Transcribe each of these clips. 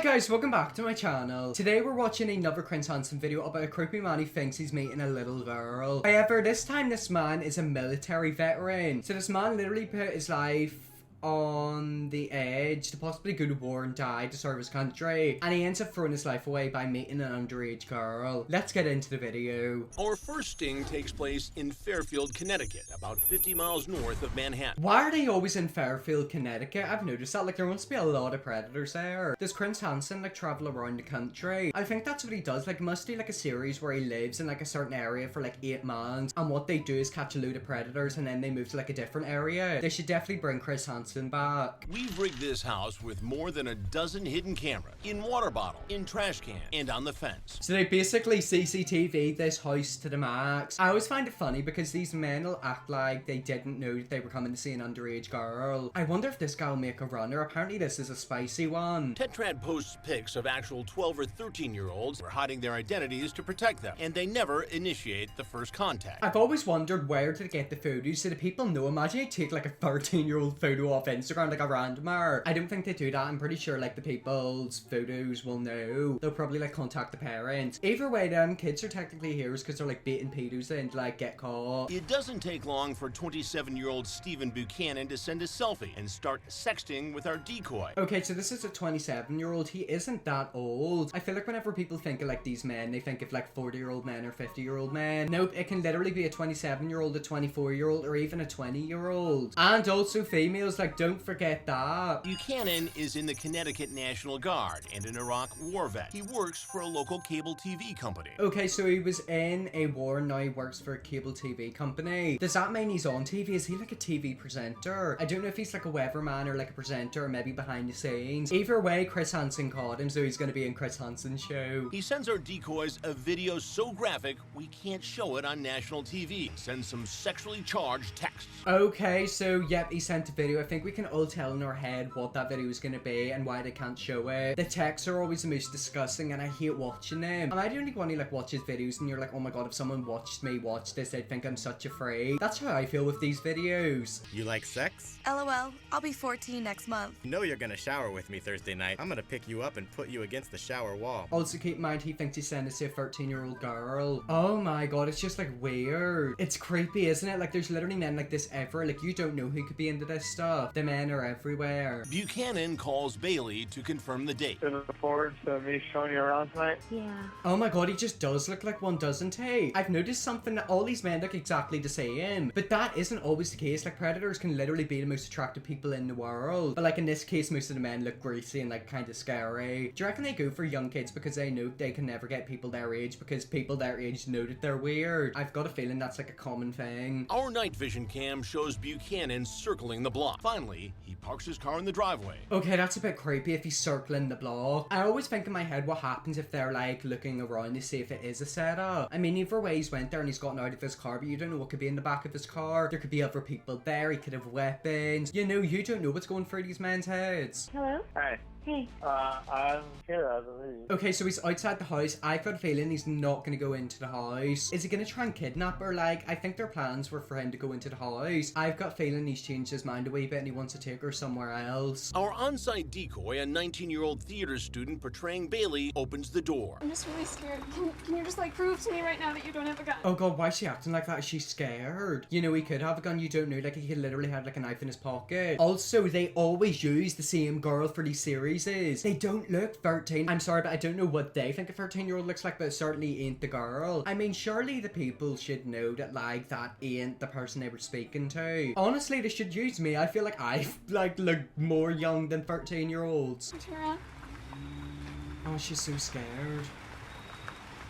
guys, welcome back to my channel. Today we're watching another Chris Hansen video about a creepy man who thinks he's meeting a little girl. However, this time this man is a military veteran. So this man literally put his life on the edge to possibly go to war and die to serve his country, and he ends up throwing his life away by meeting an underage girl. Let's get into the video. Our first sting takes place in Fairfield, Connecticut, about 50 miles north of Manhattan. Why are they always in Fairfield, Connecticut? I've noticed that, like, there must be a lot of predators there. Does Chris Hansen, like, travel around the country? I think that's what he does. Like, must do, like, a series where he lives in, like, a certain area for, like, 8 months, and what they do is catch a load of predators, and then they move to, like, a different area. They should definitely bring Chris Hansen back. We've rigged this house with more than a dozen hidden cameras, in water bottle, in trash can, and on the fence. So they basically CCTV this house to the max. I always find it funny because these men will act like they didn't know that they were coming to see an underage girl. I wonder if this guy will make a runner. Apparently this is a spicy one. Tetrad posts pics of actual 12 or 13-year-olds who are hiding their identities to protect them, and they never initiate the first contact. I've always wondered where to get the photos so the people know. Imagine you take like a 13-year-old photo off Instagram, like a randomer. I don't think they do that. I'm pretty sure like the people's photos will know. They'll probably like contact the parents. Either way, them kids are technically heroes because they're like baiting pedos and like get caught. It doesn't take long for 27-year-old Stephen Buchanan to send a selfie and start sexting with our decoy. Okay, so this is a 27-year-old. He isn't that old. I feel like whenever people think of like these men, they think of like 40-year-old men or 50-year-old men. Nope, it can literally be a 27-year-old, a 24-year-old, or even a 20-year-old. And also females, like, don't forget that. Buchanan is in the Connecticut National Guard and an Iraq war vet. He works for a local cable TV company. Okay, so he was in a war and now he works for a cable TV company. Does that mean he's on TV? Is he like a TV presenter? I don't know if he's like a weatherman or like a presenter or maybe behind the scenes. Either way, Chris Hansen caught him, so he's gonna be in Chris Hansen's show. He sends our decoys a video so graphic we can't show it on national TV. Sends some sexually charged texts. Okay, so yep, he sent a video. I think we can all tell in our head what that video is gonna be and why they can't show it. The texts are always the most disgusting and I hate watching them. Am I the only one who like watches videos and you're like, oh my god, if someone watched me watch this, they'd think I'm such a freak? That's how I feel with these videos. You like sex? LOL, I'll be 14 next month. You know you're gonna shower with me Thursday night. I'm gonna pick you up and put you against the shower wall. Also keep in mind he thinks he's sending to a 13-year-old girl. Oh my god, it's just like weird. It's creepy, isn't it? Like there's literally men like this ever. Like you don't know who could be into this stuff. The men are everywhere. Buchanan calls Bailey to confirm the date. Looking forward to me showing you around tonight. Yeah. Oh my god, he just does look like one, doesn't he? I've noticed something that all these men look exactly the same, but that isn't always the case. Like predators can literally be the most attractive people in the world, but like in this case most of the men look greasy and like kind of scary. Do you reckon they go for young kids because they know they can never get people their age because people their age know that they're weird? I've got a feeling that's like a common thing. Our night vision cam shows Buchanan circling the block. Finally, he parks his car in the driveway. Okay, that's a bit creepy if he's circling the block. I always think in my head what happens if they're like looking around to see if it is a setup. I mean, either way he's went there and he's gotten out of his car, but you don't know what could be in the back of his car. There could be other people there, he could have weapons. You know, you don't know what's going through these men's heads. Hello? Hey. Hey. I'm here, I believe. Okay, so he's outside the house. I've got a feeling he's not gonna go into the house. Is he gonna try and kidnap her? Like, I think their plans were for him to go into the house. I've got a feeling he's changed his mind a wee bit and he wants to take her somewhere else. Our on-site decoy, a 19-year-old theater student portraying Bailey, opens the door. I'm just really scared. Can you just like prove to me right now that you don't have a gun? Oh god, why is she acting like that? Is she scared? You know, he could have a gun, you don't know. Like, he could literally have like a knife in his pocket. Also, they always use the same girl for these series. They don't look 13. I'm sorry, but I don't know what they think a 13-year-old looks like, but it certainly ain't the girl. I mean, surely the people should know that like that ain't the person they were speaking to. Honestly, they should use me. I feel like I like look more young than 13-year-olds. Turn around. Oh, she's so scared.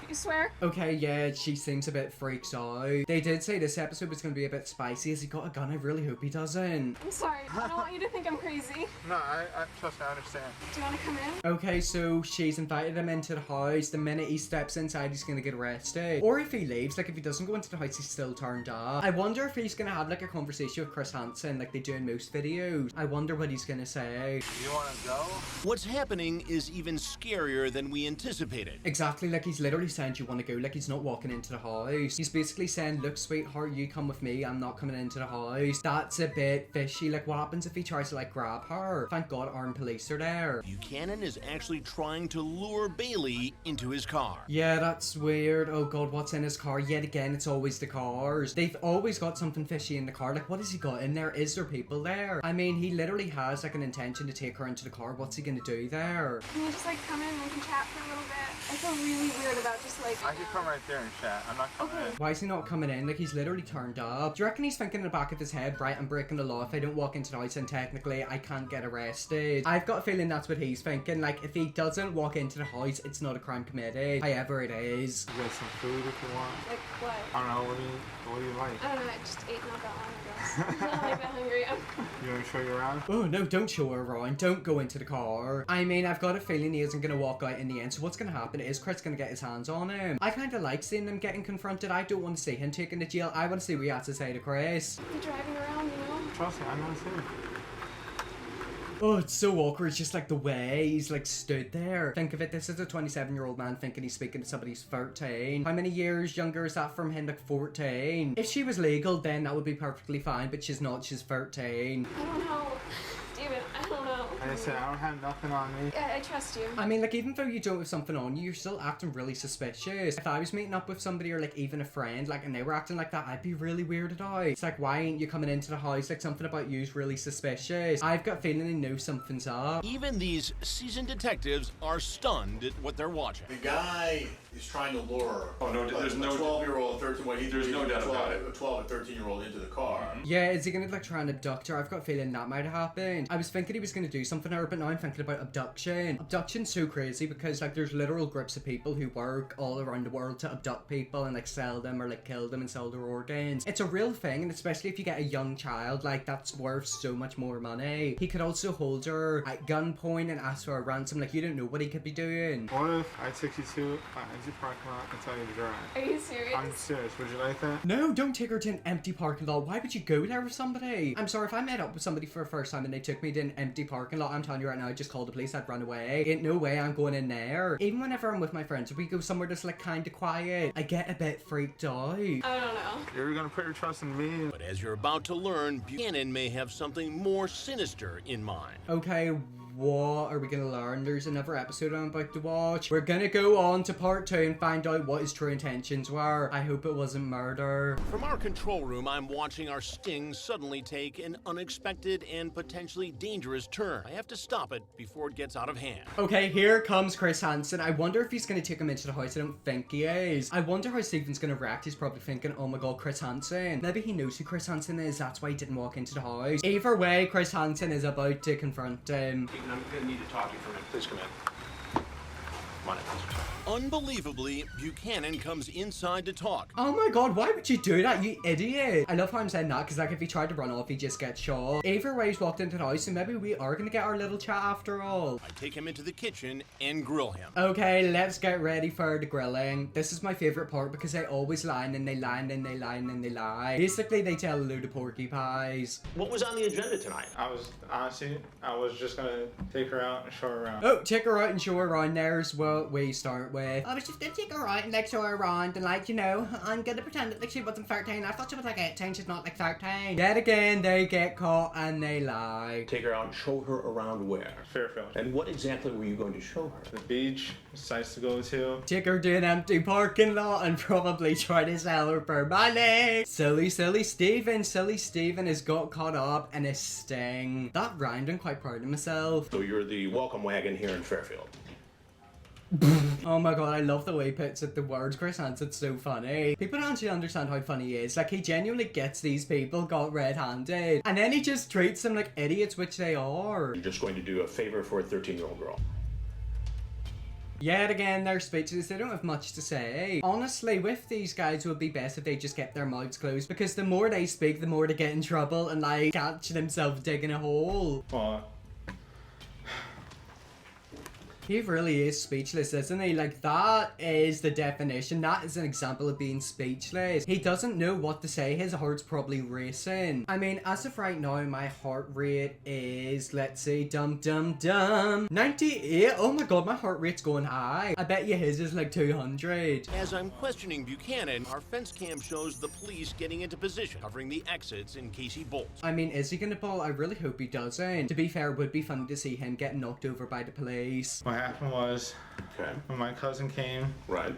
You swear? Okay, yeah, she seems a bit freaked out. They did say this episode was going to be a bit spicy. Has he got a gun? I really hope he doesn't. I'm sorry. I don't want you to think I'm crazy. No, I trust me, I understand. Do you want to come in? Okay, so she's invited him into the house. The minute he steps inside, he's gonna get arrested. Or if he leaves, like if he doesn't go into the house, he's still turned up. I wonder if he's gonna have like a conversation with Chris Hansen like they do in most videos. I wonder what he's gonna say. You wanna go? What's happening is even scarier than we anticipated. Exactly, like he's literally saying, do you want to go? Like, he's not walking into the house. He's basically saying, look, sweetheart, you come with me. I'm not coming into the house. That's a bit fishy. Like, what happens if he tries to, like, grab her? Thank God armed police are there. Buchanan is actually trying to lure Bailey into his car. Yeah, that's weird. Oh God, what's in his car? Yet again, it's always the cars. They've always got something fishy in the car. Like, what has he got in there? Is there people there? I mean, he literally has, like, an intention to take her into the car. What's he gonna do there? Can you just like come in and we can chat for a little bit? I feel really weird about just like. I could come right there and chat. I'm not coming Okay. in. Why is he not coming in? Like, he's literally turned up. Do you reckon he's thinking in the back of his head, right, I'm breaking the law. If I don't walk into the house, then technically I can't get arrested. I've got a feeling that's what he's thinking. Like, if he doesn't walk into the house, it's not a crime committed. However it is. You got some food if you want. Like what? I don't know. What do you like? I don't know. I just ate not that long ago. I'm not like that hungry. You want to show you around? Oh no, don't show her around. Don't go into the car. I mean, I've got a feeling he isn't gonna walk out in the end. So what's gonna happen is Chris gonna get his hands on him. I kind of like seeing them getting confronted. I don't want to see him taken to jail. I want to see what he has to say to Chris. Be driving around, you know. Trust me, I know it's him. Oh, it's so awkward. It's just like the way he's like stood there. Think of it. This is a 27-year-old man thinking he's speaking to somebody who's 13. How many years younger is that from him? Like 14. If she was legal, then that would be perfectly fine. But she's not. She's 13. I don't know. Steven, I don't know. Like I said, I don't have nothing on me. Yeah, I trust you. I mean, like, even though you don't have something on you, you're still acting really suspicious. If I was meeting up with somebody or, like, even a friend, like, and they were acting like that, I'd be really weirded out. It's like, why ain't you coming into the house? Like, something about you's really suspicious. I've got a feeling they know something's up. Even these seasoned detectives are stunned at what they're watching. The guy is trying to lure Oh, no, there's no- a 12-year-old, 13, well, There's no doubt about it. A 12 and 13-year-old into the car. Yeah, is he gonna, like, try and abduct her? I've got a feeling that might have happened. I was thinking he was gonna do something to her, but now I'm thinking about abduction. Abduction's so crazy because, like, there's literal groups of people who work all around the world to abduct people and, like, sell them or, like, kill them and sell their organs. It's a real thing, and especially if you get a young child, like, that's worth so much more money. He could also hold her at gunpoint and ask for a ransom. Like, you don't know what he could be doing. What if I took you to an empty parking lot and tell you to drive? Are you serious? I'm serious. Would you like that? No, don't take her to an empty parking lot. Why would you go there with somebody? I'm sorry, if I met up with somebody for the first time and they took me to an empty parking lot, I'm telling you right now, I just called the police, I'd run away. Ain't no way I'm going in there. Even whenever I'm with my friends, if we go somewhere that's like kind of quiet, I get a bit freaked out. I don't know. You're gonna put your trust in me? But as you're about to learn, Buchanan may have something more sinister in mind. Okay, what are we gonna learn? There's another episode I'm about to watch. We're gonna go on to part 2 and find out what his true intentions were. I hope it wasn't murder. From our control room, I'm watching our sting suddenly take an unexpected and potentially dangerous turn. I have to stop it before it gets out of hand. Okay, here comes Chris Hansen. I wonder if he's gonna take him into the house. I don't think he is. I wonder how Steven's gonna react. He's probably thinking, oh my god, Chris Hansen. Maybe he knows who Chris Hansen is. That's why he didn't walk into the house. Either way, Chris Hansen is about to confront him. I'm gonna need to talk to you for a minute. Please come in. Come on in, please. Unbelievably, Buchanan comes inside to talk. Oh my god, why would you do that, you idiot? I love how I'm saying that, because like if he tried to run off, he just gets shot. Either way, he's walked into the house, and maybe we are gonna get our little chat after all. I take him into the kitchen and grill him. Okay, let's get ready for the grilling. This is my favorite part because they always lie and they lie and they lie and they lie. Basically, they tell a load of porky pies. What was on the agenda tonight? I was just gonna take her out and show her around. Oh, check her out and show her around. There's what we start with. I was just gonna take her out and like show her around and like, you know, I'm gonna pretend that like she wasn't 13. I thought she was like 18. She's not like 13. Yet again, they get caught and they lie. Take her out and show her around where? Fairfield. And what exactly were you going to show her? The beach, sites to go to. Take her to an empty parking lot and probably try to sell her for money. Silly Steven. Silly Steven has got caught up in a sting. That rhymed. I'm quite proud of myself. So you're the welcome wagon here in Fairfield. Oh my god, I love the way he puts it, the words. Chris Hansen's so funny. People don't actually understand how funny he is. Like, he genuinely gets these people got red-handed, and then he just treats them like idiots, which they are. You're just going to do a favor for a 13-year-old girl. Yet again, their speeches, they don't have much to say. Honestly, with these guys, it would be best if they just kept their mouths closed, because the more they speak, the more they get in trouble and, like, catch themselves digging a hole. Well, He really is speechless, isn't he? Like, that is the definition. That is an example of being speechless. He doesn't know what to say. His heart's probably racing. I mean, as of right now, my heart rate is, let's see, 98. Oh my god, my heart rate's going high. I bet you his is like 200. As I'm questioning Buchanan, our fence cam shows the police getting into position, covering the exits in case he bolts. I mean, is he gonna bolt? I really hope he doesn't. To be fair, it would be funny to see him get knocked over by the police. What happened was, Okay. when my cousin came, Right.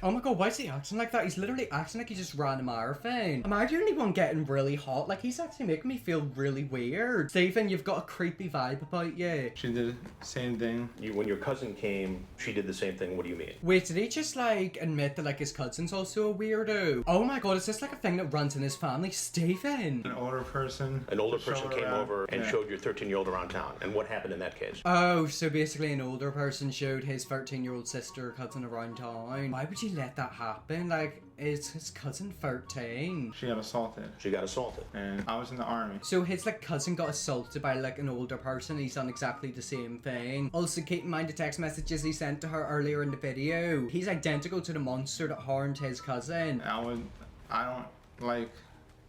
Oh my god, why is he acting like that? He's literally acting like he just ran a marathon. Am I the only one getting really hot? Like, he's actually making me feel really weird. Stephen, you've got a creepy vibe about you. she did the same thing. When your cousin came, she did the same thing. What do you mean? Wait, did he just, like, admit that, like, his cousin's also a weirdo? Oh my god, is this, like, a thing that runs in his family? Stephen! An older person. An older showed person her came around. over and Yeah. showed your 13-year-old around town. And what happened in that case? Oh, so basically an older person showed his 13-year-old sister or cousin around town. Why would you let that happen? Like, is his cousin 13? She got assaulted. She got assaulted. And I was in the army. So his, like, cousin got assaulted by, like, an older person. He's done exactly the same thing. Also, keep in mind the text messages he sent to her earlier in the video. He's identical to the monster that harmed his cousin. I don't like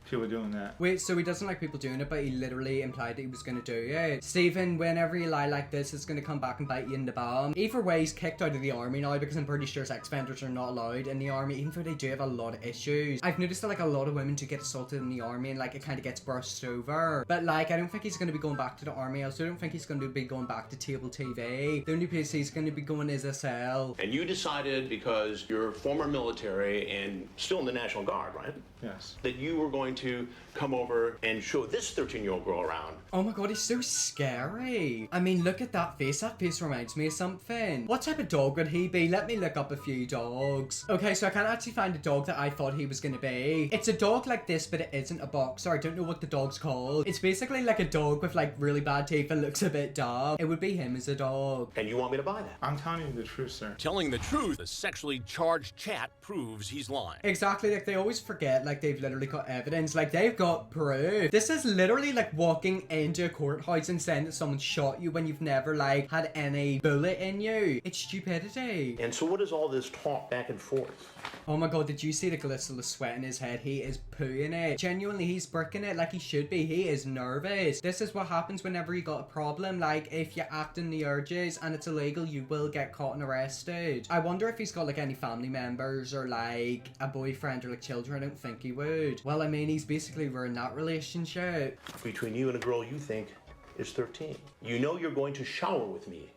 people doing that. Wait, so he doesn't like people doing it, but he literally implied that he was gonna do it. Stephen, whenever you lie like this, it's gonna come back and bite you in the bum. Either way, he's kicked out of the army now because I'm pretty sure sex offenders are not allowed in the army, even though they do have a lot of issues. I've noticed that, like, a lot of women do get assaulted in the army and, like, it kind of gets brushed over. But, like, I don't think he's gonna be going back to the army. I also don't think he's gonna be going back to cable TV. The only place he's gonna be going is a cell. And you decided, because you're former military and still in the National Guard, right? Yes. That you were going to come over and show this 13-year-old girl around. Oh my god, he's so scary. I mean, look at that face. That face reminds me of something. What type of dog would he be? Let me look up a few dogs. Okay, so I can't actually find a dog that I thought he was gonna be. It's a dog like this, but it isn't a boxer. I don't know what the dog's called. It's basically like a dog with, like, really bad teeth and looks a bit dumb. It would be him as a dog. And you want me to buy that? I'm telling you the truth, sir. Telling the truth, the sexually charged chat proves he's lying. Exactly, like, they always forget, like, they've literally got evidence. Like, they've got proof. This is literally like walking into a courthouse and saying that someone shot you when you've never, like, had any bullet in you. It's stupidity. And so what is all this talk back and forth? Oh my god, did you see the glisten of sweat in his head? He is pooing it. Genuinely, he's bricking it like he should be. He is nervous. This is what happens whenever you got a problem. Like, if you act in the urges and it's illegal, you will get caught and arrested. I wonder if he's got, like, any family members or, like, a boyfriend or, like, children. I don't think he would. Well, I mean, he's basically ruined that relationship. Between you and a girl you think is 13. You know you're going to shower with me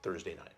Thursday night.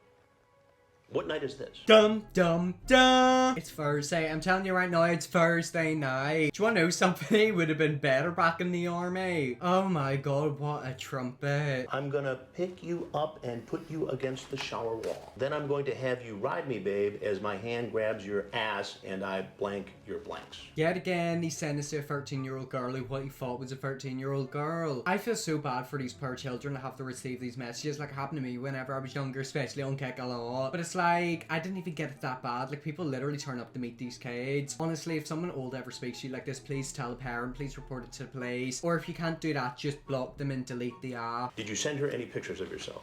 What night is this? Dum dum dum. It's Thursday. I'm telling you right now, it's Thursday night. Do you want to know something? He would have been better back in the army. Oh my god, what a trumpet. I'm gonna pick you up and put you against the shower wall. Then I'm going to have you ride me, babe, as my hand grabs your ass and I blank your blanks. Yet again, he sent this to a 13-year-old girl who what he thought was a 13-year-old girl. I feel so bad for these poor children to have to receive these messages. Like, it happened to me whenever I was younger, especially on Kick a Lot. But it's like, I didn't even get it that bad. Like, people literally turn up to meet these kids. Honestly, if someone old ever speaks to you like this, please tell a parent, please report it to the police. Or if you can't do that, just block them and delete the app. Did you send her any pictures of yourself?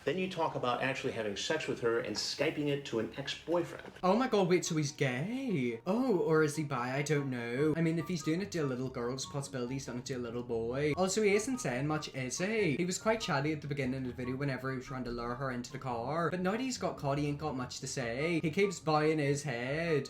Then you talk about actually having sex with her and Skyping it to an ex-boyfriend. Oh my god, wait, so he's gay? Oh, or is he bi? I don't know. I mean, if he's doing it to a little girl, there's possibility he's done it to a little boy. Also, he isn't saying much, is he? He was quite chatty at the beginning of the video whenever he was trying to lure her into the car. But now that he's got caught, he ain't got much to say. He keeps bowing his head.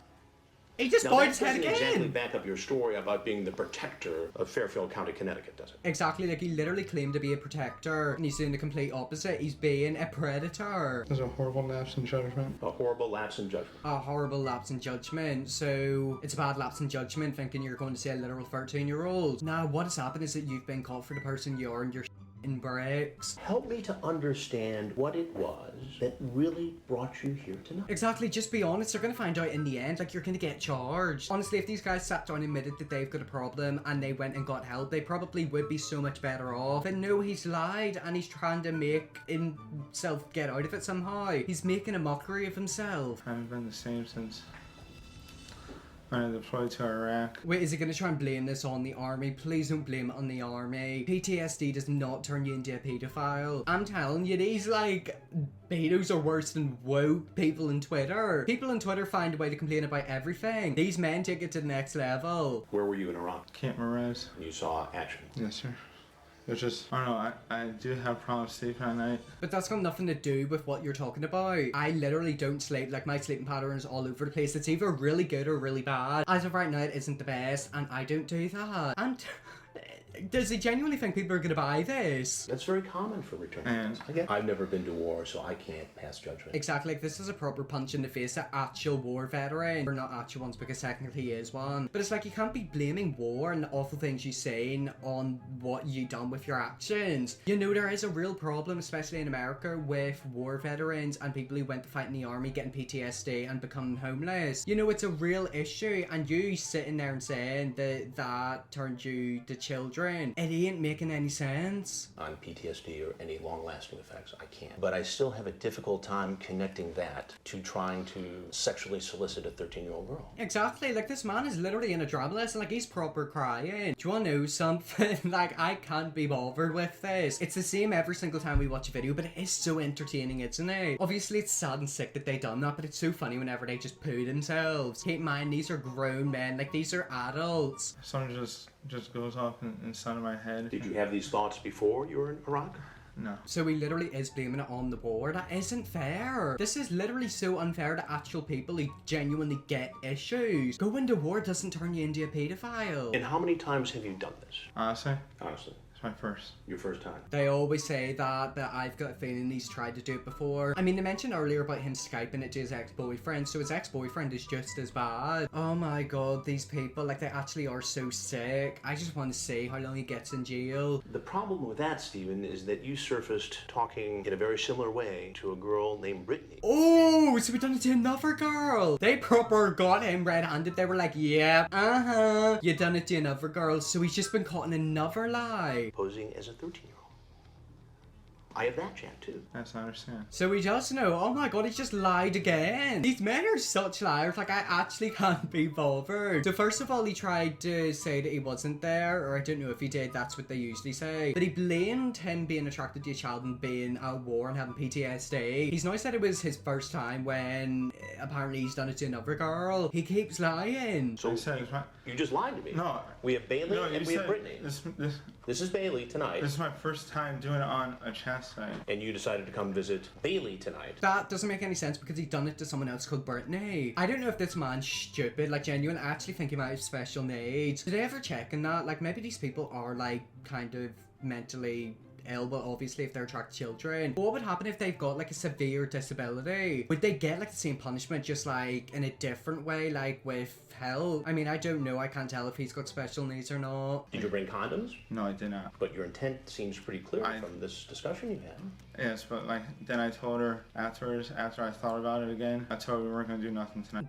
He just Now, bowed that his head doesn't again! exactly back up your story about being the protector of Fairfield County, Connecticut, does it? Exactly, like he literally claimed to be a protector, and he's doing the complete opposite. He's being a predator. There's a horrible lapse in judgment. A horrible lapse in judgment. A horrible lapse in judgment. So it's a bad lapse in judgment thinking you're going to see a literal 13-year-old. Now, what has happened is that you've been caught for the person you are and you're in bricks. Help me to understand what it was that really brought you here tonight. Exactly, just be honest. They're going to find out in the end. Like, you're going to get charged. Honestly, if these guys sat down and admitted that they've got a problem and they went and got help, they probably would be so much better off. But no, he's lied and he's trying to make himself get out of it somehow. He's making a mockery of himself. I haven't been the same since when I deployed to Iraq. Wait, is he gonna try and blame this on the army? Please don't blame it on the army. PTSD does not turn you into a pedophile. I'm telling you, these like pedos are worse than woke people on Twitter. People on Twitter find a way to complain about everything. These men take it to the next level. Where were you in Iraq? Camp Merez. You saw action. Yes, sir. It's just, I don't know, I do have problems sleeping at night. But that's got nothing to do with what you're talking about. I literally don't sleep. Like, my sleeping pattern is all over the place. It's either really good or really bad. As of right now, it isn't the best, and I don't do that. And does he genuinely think people are gonna buy this? That's very common for returning. And Again, I've never been to war, so I can't pass judgment. Exactly, like this is a proper punch in the face to actual war veteran. Or not actual ones, because technically he is one. But it's like, you can't be blaming war and the awful things you saying on what you done with your actions. You know, there is a real problem, especially in America, with war veterans and people who went to fight in the army getting PTSD and becoming homeless. You know, it's a real issue, and you sitting there and saying that that turned you to children, it ain't making any sense. On PTSD or any long-lasting effects, I can't. But I still have a difficult time connecting that to trying to sexually solicit a 13-year-old girl. Exactly, like this man is literally in a drama lesson, like he's proper crying. Do you wanna know something? Like, I can't be bothered with this. It's the same every single time we watch a video, but it is so entertaining, isn't it? Obviously, it's sad and sick that they done that, but it's so funny whenever they just poo themselves. Keep in mind, these are grown men, like these are adults. something just goes off inside of my head. Did you have these thoughts before you were in Iraq? No. So he literally is blaming it on the war. That isn't fair. This is literally so unfair to actual people who genuinely get issues. Going to war doesn't turn you into a pedophile. And how many times have you done this? Honestly, Honestly, it's my first. your first time. They always say that, but I've got a feeling he's tried to do it before. I mean, they mentioned earlier about him Skyping it to his ex-boyfriend, so his ex-boyfriend is just as bad. Oh my god, these people, like, they actually are so sick. I just want to see how long he gets in jail. The problem with that, Stephen, is that you surfaced talking in a very similar way to a girl named Brittany. Oh, so we done it to another girl. They proper got him red-handed. They were like, yeah, you done it to another girl, so he's just been caught in another lie. Posing as a 13-year-old. I have that chat too. Yes, I understand. So he does know. Oh my god, he's just lied again. These men are such liars. Like, I actually can't be bothered. So first of all, he tried to say that he wasn't there, or I don't know if he did. That's what they usually say. But he blamed him being attracted to a child and being at war and having PTSD. He's now said it was his first time when apparently he's done it to another girl. He keeps lying. So I said it's my... you just lied to me. No. We have Bailey No, and you we have said Brittany. this This is Bailey tonight. is my first time doing it on a chat site. And you decided to come visit Bailey tonight. That doesn't make any sense because he'd done it to someone else called Brittany. I don't know if this man's stupid, like genuine. I actually think he might have special needs. Did I ever check on that? Like, maybe these people are like kind of mentally ill, but obviously if they're attracted to children. What would happen if they've got like a severe disability? Would they get like the same punishment, just like in a different way, like with help? I mean, I don't know. I can't tell if he's got special needs or not. Did you bring condoms? No, I did not. But your intent seems pretty clear from this discussion you had. Yes, but like then I told her afterwards, after I thought about it again, I told her we weren't gonna do nothing tonight.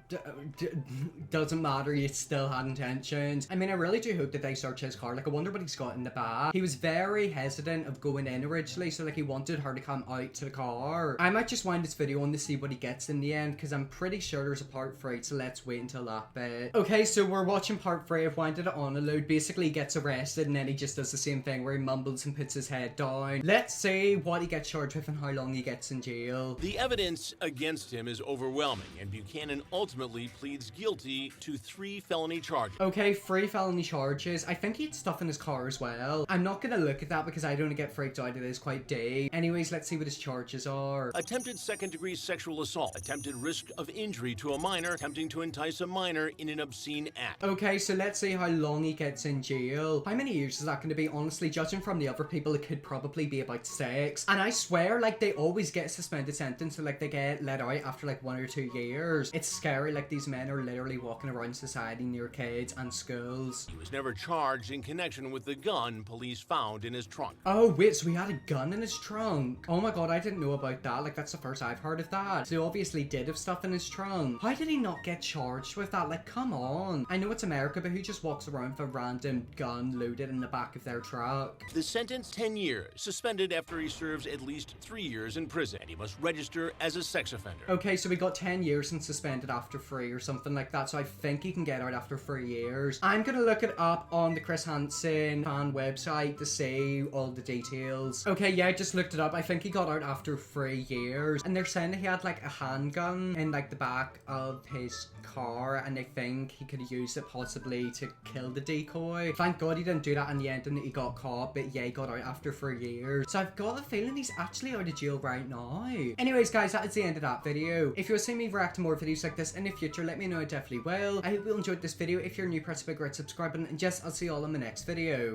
Doesn't matter, you still had intentions. I mean, I really do hope that they search his car. Like, I wonder what he's got in the bag. He was very hesitant of going in originally, so like he wanted her to come out to the car. I might just wind this video on to see what he gets in the end, because I'm pretty sure there's a part 3, so let's wait until that bit. Okay, so we're watching part 3. I've winded it on a load. Basically, he gets arrested, and then he just does the same thing where he mumbles and puts his head down. Let's see what he gets charged with and how long he gets in jail. The evidence against him is overwhelming, and Buchanan ultimately pleads guilty to 3 felony charges. Okay, 3 felony charges. I think he had stuff in his car as well. I'm not gonna look at that because I don't want to get freaked out. It is quite deep. Anyways, let's see what his charges are. Attempted second-degree sexual assault, attempted risk of injury to a minor, attempting to entice a minor in an obscene act. Okay, so let's see how long he gets in jail. How many years is that going to be? Honestly, judging from the other people, it could probably be about 6. And I swear, like, they always get a suspended sentence, so like they get let out after like 1 or 2 years. It's scary. Like, these men are literally walking around society near kids and schools. He was never charged in connection with the gun police found in his trunk. Oh wait, so he had a gun in his trunk. Oh my god, I didn't know about that. Like, that's the first I've heard of that. So he obviously did have stuff in his trunk. How did he not get charged with that? Like, come on. I know it's America, but who just walks around with a random gun loaded in the back of their truck? The sentence, 10 years, suspended after he serves at least 3 years in prison, and he must register as a sex offender. Okay, so we got 10 years and suspended after 3 or something like that, so I think he can get out after 3 years. I'm gonna look it up on the Chris Hansen fan website to see all the details. Okay, yeah, I just looked it up. I think he got out after 3 years, and they're saying that he had like a handgun in like the back of his car, and I think he could have used it possibly to kill the decoy. Thank god he didn't do that in the end and he got caught, but yeah, he got out after 3 years. So I've got a feeling he's actually out of jail right now. Anyways guys, that is the end of that video. If you want to see me react to more videos like this in the future, let me know. I definitely will. I hope you enjoyed this video. If you're new, press the big red subscribe button, and yes, I'll see you all in the next video.